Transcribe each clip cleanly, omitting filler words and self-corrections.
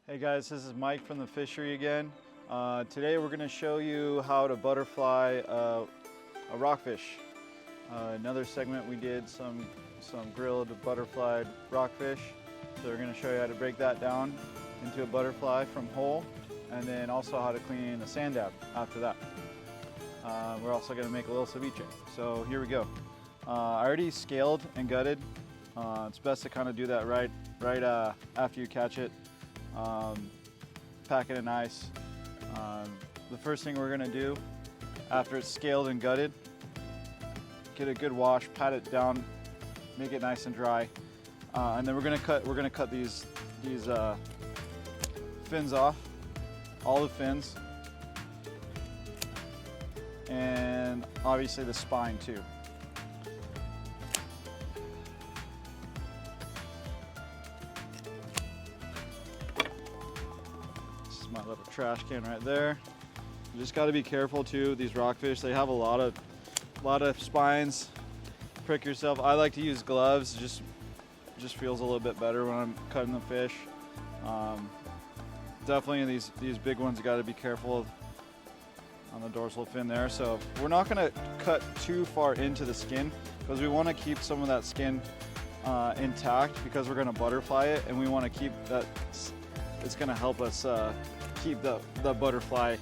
Hey guys, this is Mike from the Fishery again. Today we're going to show you how to butterfly a rockfish. Another segment we did some grilled butterflied rockfish. So we're going to show you how to break that down into a butterfly from whole, and then also how to clean the sanddab after that. We're also going to make a little ceviche. So here we go. I already scaled and gutted. It's best to kind of do that right after you catch it. Pack it in ice. The first thing we're gonna do after it's scaled and gutted, get a good wash, pat it down, make it nice and dry, and then we're gonna cut these fins off, all the fins, and obviously the spine too. My little trash can right there. You just got to be careful too. These rockfish, they have a lot of spines. Prick yourself. I like to use gloves. Just feels a little bit better when I'm cutting the fish. Definitely these big ones, you got to be careful on the dorsal fin there. So we're not going to cut too far into the skin because we want to keep some of that skin intact because we're going to butterfly it, and we want to keep that. It's going to help us keep the butterfly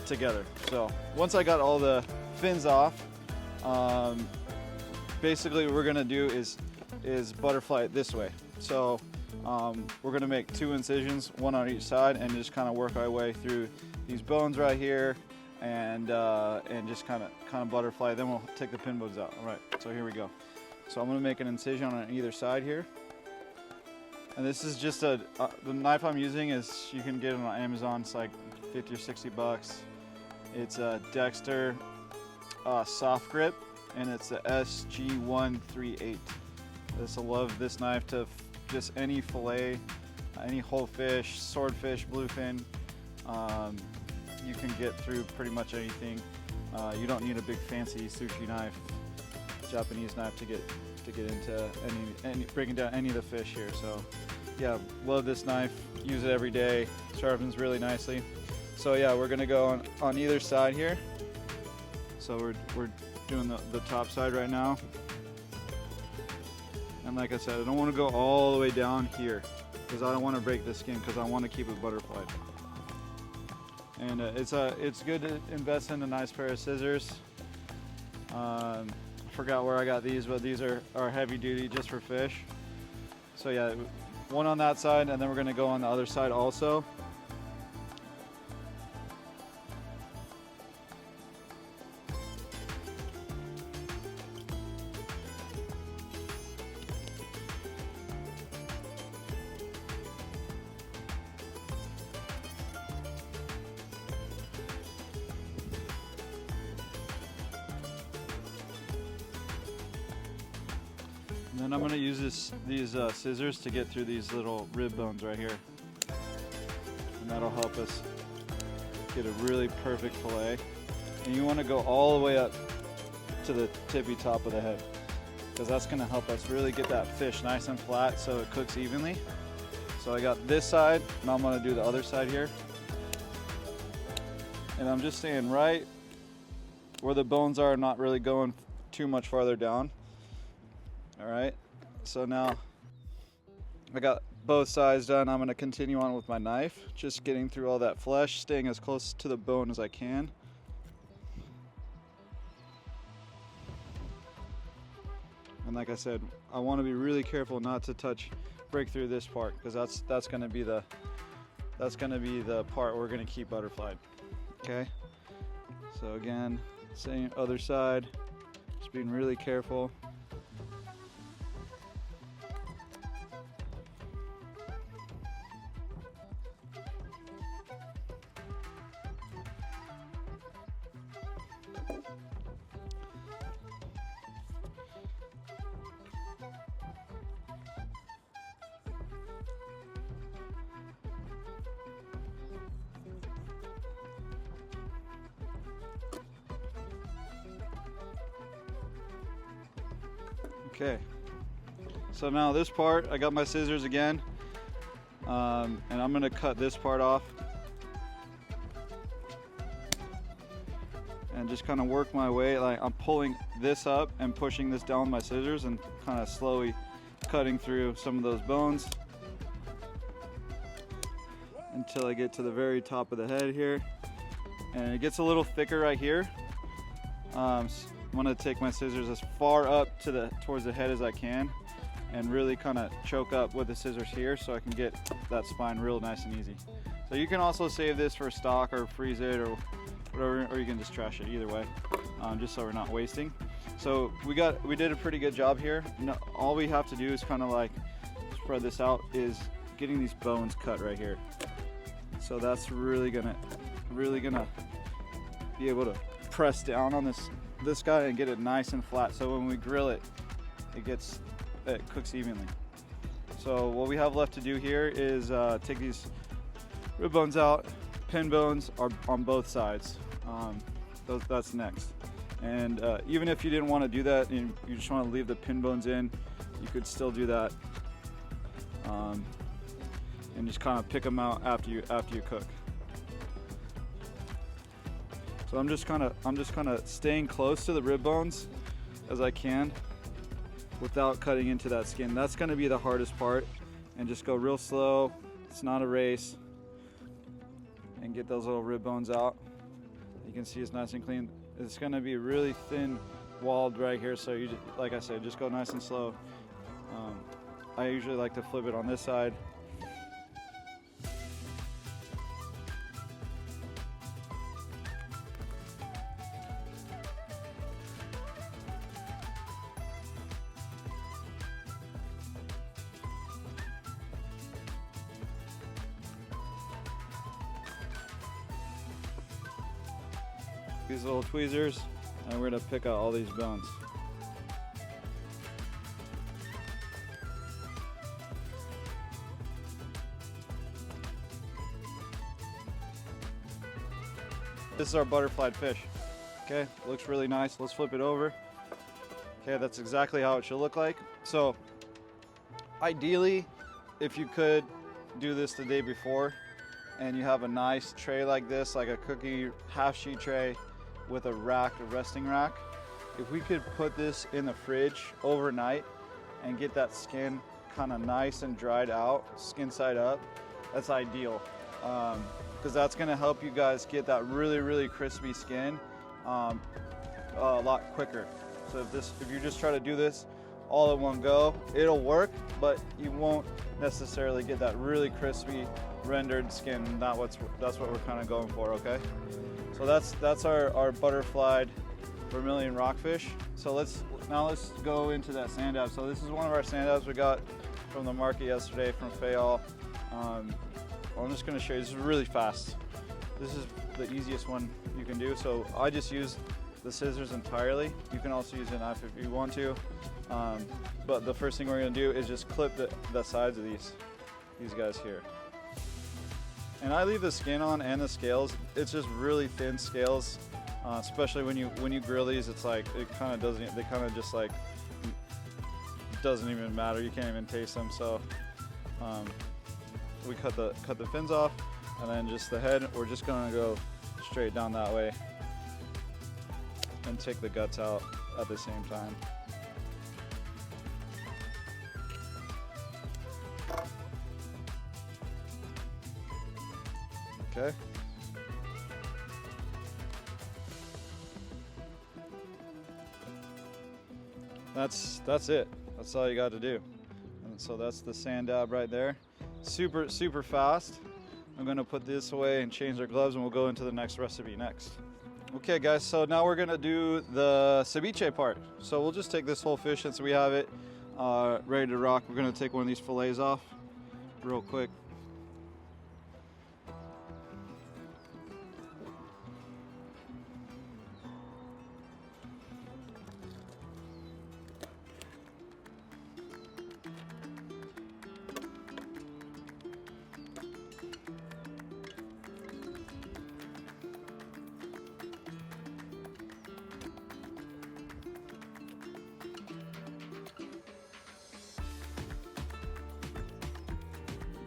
together. So once I got all the fins off, basically what we're going to do is butterfly it this way. So we're going to make 2 incisions, 1 on each side, and just kind of work our way through these bones right here, and just kind of butterfly. Then we'll take the pin bones out. All right, so here we go. So I'm going to make an incision on either side here. And this is just the knife I'm using is, you can get it on Amazon. It's like 50 or 60 bucks. It's a Dexter soft grip, and it's the SG138. I love this knife to just any fillet, any whole fish, swordfish, bluefin. You can get through pretty much anything. You don't need a big fancy sushi knife, Japanese knife to get into breaking down any of the fish here. So yeah, love this knife, use it every day, sharpens really nicely. So yeah, we're gonna go on either side here. So we're doing the top side right now, and like I said, I don't want to go all the way down here because I don't want to break the skin, because I want to keep it butterflied. And it's good to invest in a nice pair of scissors. Forgot where I got these, but these are heavy duty, just for fish. So yeah, 1 on that side, and then we're gonna go on the other side also. And then I'm going to use these scissors to get through these little rib bones right here. And that'll help us get a really perfect fillet. And you want to go all the way up to the tippy top of the head, because that's going to help us really get that fish nice and flat so it cooks evenly. So I got this side, now I'm going to do the other side here. And I'm just staying right where the bones are, not really going too much farther down. All right, so now I got both sides done. I'm gonna continue on with my knife, just getting through all that flesh, staying as close to the bone as I can. And like I said, I wanna be really careful not to break through this part, because that's gonna be the part we're gonna keep butterflied, okay? So again, same other side, just being really careful. Okay, so now this part, I got my scissors again. And I'm gonna cut this part off and just kind of work my way, like I'm pulling this up and pushing this down with my scissors and kind of slowly cutting through some of those bones until I get to the very top of the head here. And it gets a little thicker right here. I'm gonna take my scissors as far up to towards the head as I can and really kind of choke up with the scissors here so I can get that spine real nice and easy. So you can also save this for stock or freeze it or whatever, or you can just trash it either way, just so we're not wasting. So we did a pretty good job here. All we have to do is kind of like spread this out, is getting these bones cut right here. So that's really gonna be able to press down on this guy and get it nice and flat, so when we grill it, it cooks evenly. So what we have left to do here is take these rib bones out. Pin bones are on both sides. That's next. And even if you didn't want to do that and you just want to leave the pin bones in, you could still do that. And just kind of pick them out after you cook. So I'm just kind of staying close to the rib bones as I can without cutting into that skin. That's going to be the hardest part, and just go real slow. It's not a race. And get those little rib bones out. You can see it's nice and clean. It's going to be really thin walled right here, so you just, like I said, just go nice and slow. I usually like to flip it on this side. These little tweezers, and we're going to pick out all these bones. This is our butterflied fish. Okay, looks really nice. Let's flip it over. Okay, that's exactly how it should look like. So ideally, if you could do this the day before and you have a nice tray like this, like a cookie half sheet tray with a rack, a resting rack, if we could put this in the fridge overnight and get that skin kind of nice and dried out, skin side up, that's ideal. Because that's going to help you guys get that really crispy skin a lot quicker. So if you just try to do this all at one go, it'll work, but you won't necessarily get that really crispy rendered skin. That's what we're kind of going for. Okay, so that's our butterflied Vermilion Rockfish. So let's go into that sanddab. So this is one of our sanddabs we got from the market yesterday from Fayal. I'm just going to show you. This is really fast. This is the easiest one you can do. So I just use the scissors entirely. You can also use a knife if you want to. But the first thing we're going to do is just clip the sides of these guys here. And I leave the skin on and the scales. It's just really thin scales, especially when you grill these. It's like it kind of doesn't. They kind of just like doesn't even matter. You can't even taste them. So. We cut the fins off, and then just the head, we're just gonna go straight down that way and take the guts out at the same time. Okay. That's it. That's all you got to do. And so that's the sanddab right there. Super fast. I'm gonna put this away and change our gloves, and we'll go into the next recipe next. Okay guys, so now we're gonna do the ceviche part. So we'll just take this whole fish since we have it ready to rock. We're gonna take one of these fillets off real quick.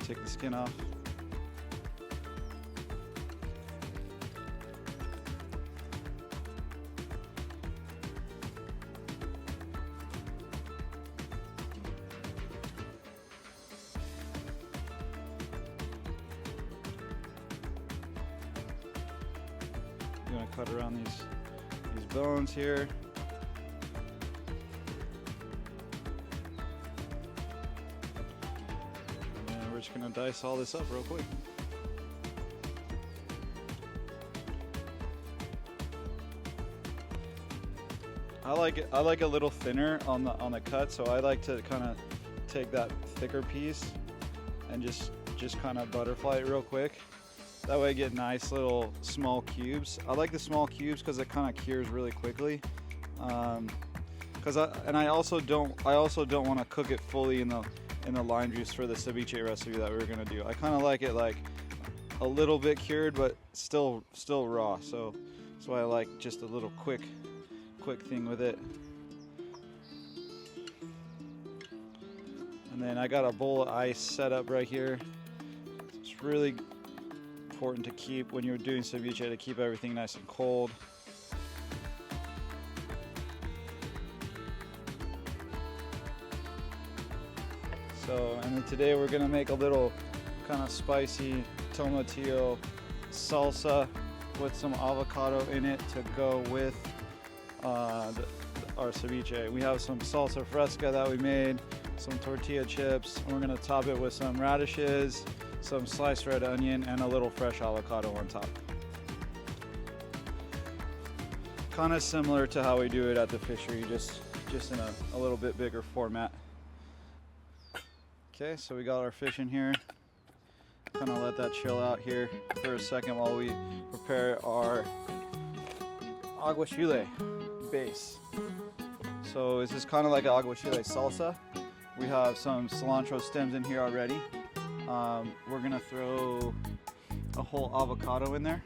take the skin off. I'm gonna cut around these bones here. And we're just gonna dice all this up real quick. I like it a little thinner on the cut, so I like to kind of take that thicker piece and just kind of butterfly it real quick. That way I get nice little small cubes. I like the small cubes because it kind of cures really quickly. I also don't want to cook it fully in the lime juice for the ceviche recipe that we're gonna do. I kind of like it like a little bit cured, but still raw. So that's why I like just a little quick thing with it. And then I got a bowl of ice set up right here. It's really important to keep when you're doing ceviche, to keep everything nice and cold. So, and then today we're gonna make a little kind of spicy tomatillo salsa with some avocado in it to go with our ceviche. We have some salsa fresca that we made, some tortilla chips, and we're gonna top it with some radishes, some sliced red onion, and a little fresh avocado on top. Kind of similar to how we do it at the Fishery, just in a little bit bigger format. Okay, so we got our fish in here. Kind of let that chill out here for a second while we prepare our aguachile base. So this is kind of like an aguachile salsa. We have some cilantro stems in here already. We're gonna throw a whole avocado in there.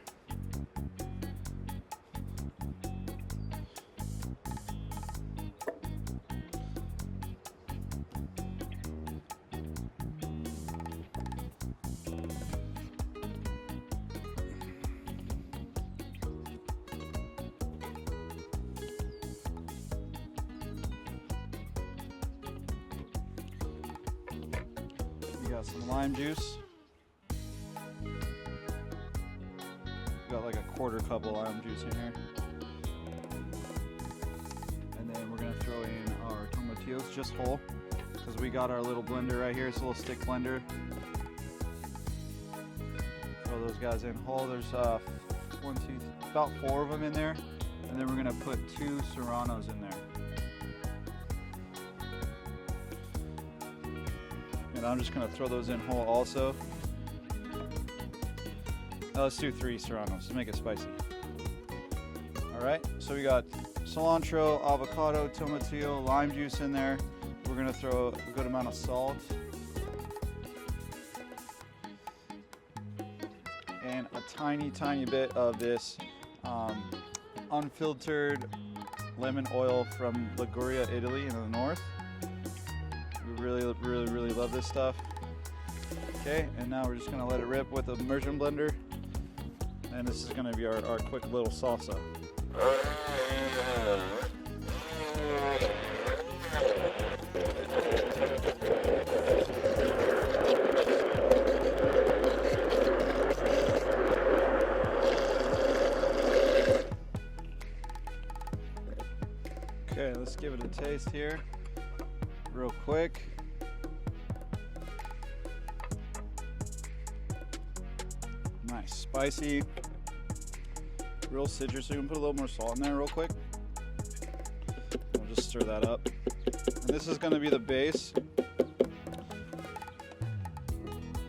We got some lime juice. Got like a quarter cup of lime juice in here. And then we're gonna throw in our tomatillos, just whole, because we got our little blender right here. It's a little stick blender. Throw those guys in whole. There's about 4 of them in there. And then we're gonna put 2 serranos in there. And I'm just gonna throw those in whole also. Let's do 3 serranos to make it spicy. All right, so we got cilantro, avocado, tomatillo, lime juice in there. We're gonna throw a good amount of salt. And a tiny bit of this unfiltered lemon oil from Liguria, Italy in the north. We really love this stuff. Okay, and now we're just gonna let it rip with an immersion blender. And this is gonna be our quick little salsa. Okay, let's give it a taste here, real quick. Nice, spicy, real citrusy. We can put a little more salt in there real quick. We'll just stir that up. And this is gonna be the base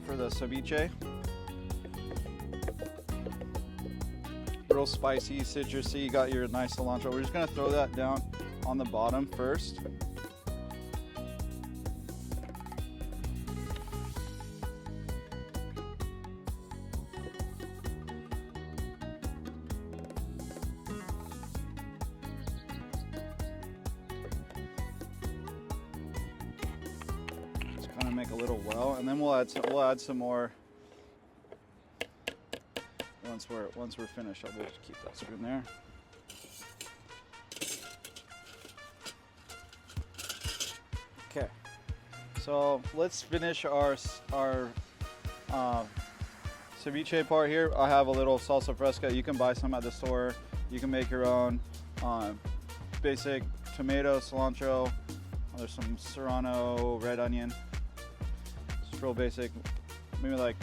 for the ceviche. Real spicy, citrusy. You got your nice cilantro. We're just gonna throw that down on the bottom first. make a little well, and then we'll add some more once we're finished. I'll just keep that spoon there. Okay, so let's finish our ceviche part here. I have a little salsa fresca. You can buy some at the store. You can make your own. Basic tomato, cilantro. There's some serrano, red onion. It's real basic. Maybe like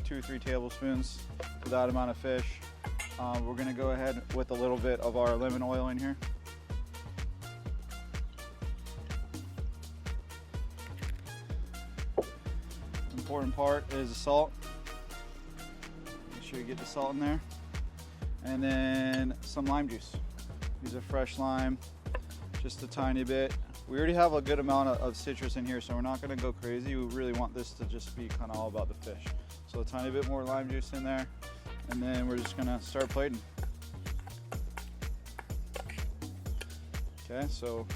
2 or 3 tablespoons for that amount of fish. We're gonna go ahead with a little bit of our lemon oil in here. Important part is the salt. Make sure you get the salt in there. And then some lime juice. Use a fresh lime, just a tiny bit. We already have a good amount of citrus in here, so we're not gonna go crazy. We really want this to just be kind of all about the fish. So a tiny bit more lime juice in there, and then we're just gonna start plating. Okay, so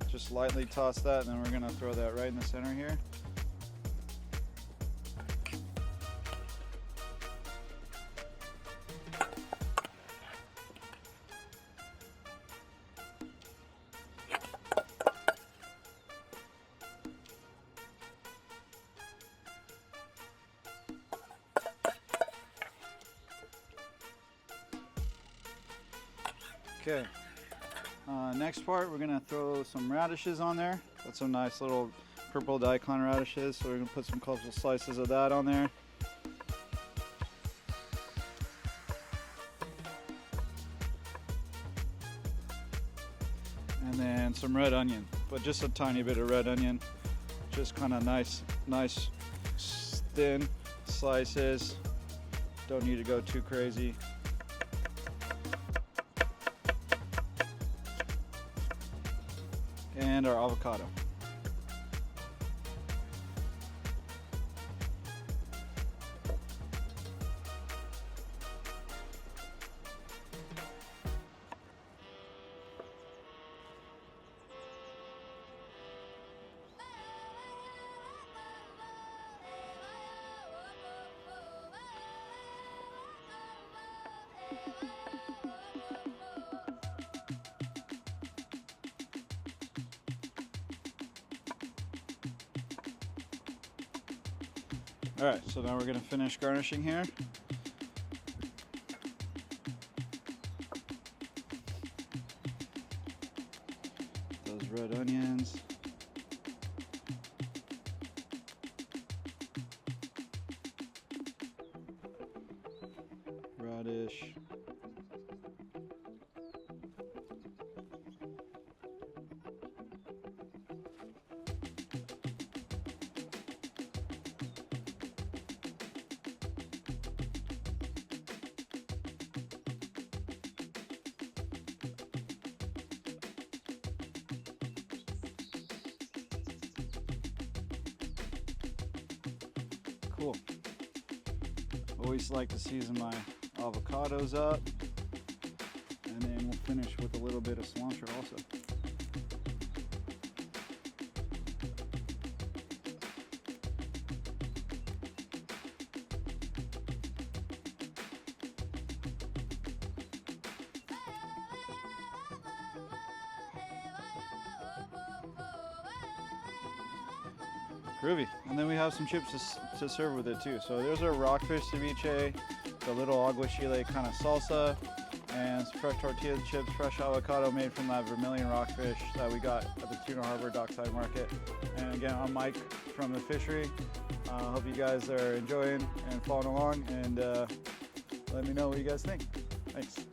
just lightly toss that, and then we're gonna throw that right in the center here. Okay, next part, we're gonna throw some radishes on there. Got some nice little purple daikon radishes, so we're gonna put some couple slices of that on there. And then some red onion, but just a tiny bit of red onion. Just kind of nice thin slices. Don't need to go too crazy. And our avocado. All right, so now we're gonna finish garnishing here. Those red onions. Radish. Cool. Always like to season my avocados up, and then we'll finish with a little bit of cilantro also. Groovy. And then we have some chips to serve with it too. So there's our rockfish ceviche, the little aguachile kind of salsa, and some fresh tortilla chips, fresh avocado made from that Vermilion Rockfish that we got at the Tuna Harbor Dockside Market. And again, I'm Mike from the Fishery. Hope you guys are enjoying and following along, and let me know what you guys think. Thanks.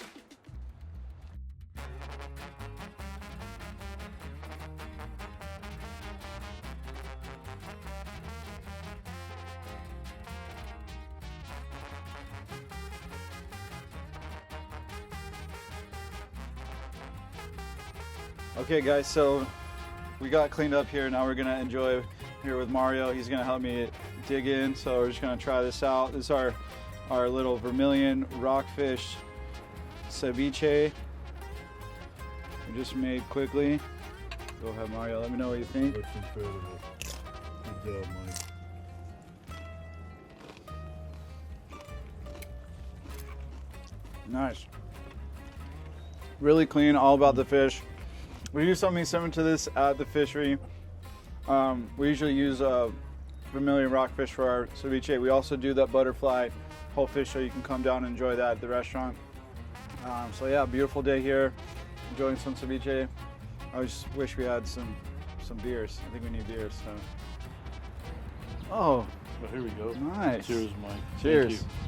Okay guys, so we got cleaned up here. Now we're gonna enjoy here with Mario. He's gonna help me dig in, so we're just gonna try this out. This is our little Vermilion Rockfish Ceviche. We just made quickly. Go ahead Mario, let me know what you think. Looks incredible. Good job, Mike. Nice. Really clean, all about the fish. We use something similar to this at the fishery. We usually use Vermilion Rockfish for our ceviche. We also do that butterfly whole fish, so you can come down and enjoy that at the restaurant. So yeah, beautiful day here, enjoying some ceviche. I just wish we had some beers. I think we need beers. So. Oh, Well, here we go. nice. Cheers, Mike. Cheers. Thank you.